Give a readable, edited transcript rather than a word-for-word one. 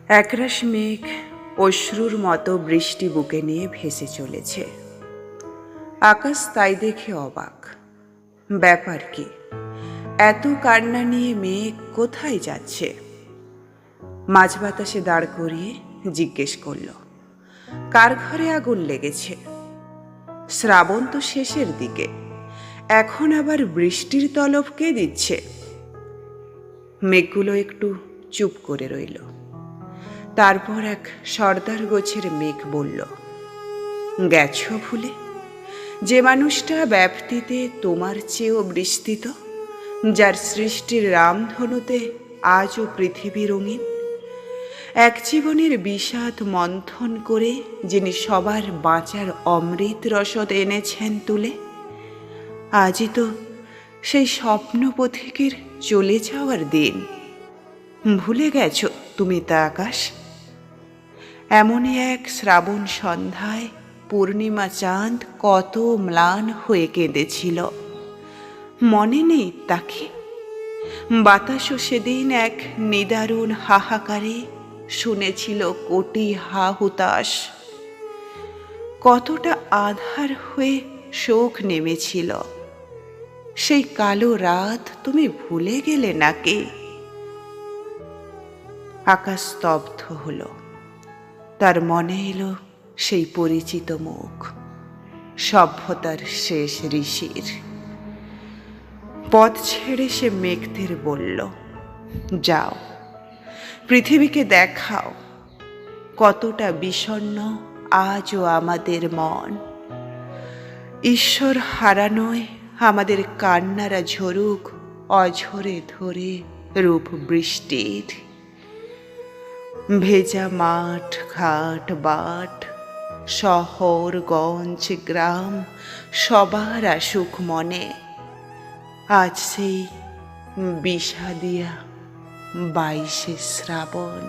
একরাশ মেঘ অশ্রুর মতো বৃষ্টি বুকে নিয়ে ভেসে চলেছে। আকাশ তাই দেখে অবাক। ব্যাপার কি, এত কান্না নিয়ে মেঘ কোথায় যাচ্ছে? মাঝ বাতাসে দাঁড় করিয়ে জিজ্ঞেস করল, কার ঘরে আগুন লেগেছে? শ্রাবণ তো শেষের দিকে, এখন আবার বৃষ্টির তলব কে দিচ্ছে? মেঘগুলো একটু চুপ করে রইল। তারপর এক সর্দার গোছের মেঘ বলল, গেছো ভুলে? যে মানুষটা ব্যাপ্তিতে তোমার চেয়েও বিস্তৃত, যার সৃষ্টির রামধনুতে আজও পৃথিবী রঙিন, এক জীবনের বিষাদ মন্থন করে যিনি সবার বাঁচার অমৃত রসদ এনেছেন তুলে, আজই তো সেই স্বপ্ন পথিকের চলে যাওয়ার দিন। ভুলে গেছো তুমি তা আকাশ? এমনই এক শ্রাবণ সন্ধ্যায় পূর্ণিমা চাঁদ কত ম্লান হয়ে কেঁদেছিল, মনে নেই তাকে? বাতাসও সেদিন এক নিদারুণ হাহাকারে শুনেছিল কোটি হা হুতাশ। কতটা আধার হয়ে শোক নেমেছিল, সেই কালো রাত তুমি ভুলে গেলে নাকি? আকাশ স্তব্ধ হলো। তার মনে এলো সেই পরিচিত মুখ, সভ্যতার শেষ ঋষির। পথ ছেড়ে সে মেঘদের বলল, যাও, পৃথিবীকে দেখাও কতটা বিষণ্ণ আজও আমাদের মন। ঈশ্বর হারানোয় আমাদের কান্নারা ঝরুক অঝরে ধরে রূপ বৃষ্টির। ভেজা মাঠ ঘাট বাট, শহর গঞ্জ গ্রাম, সবার আসুক মনে আজ সেই বিষাদিয়া 22শে শ্রাবণ।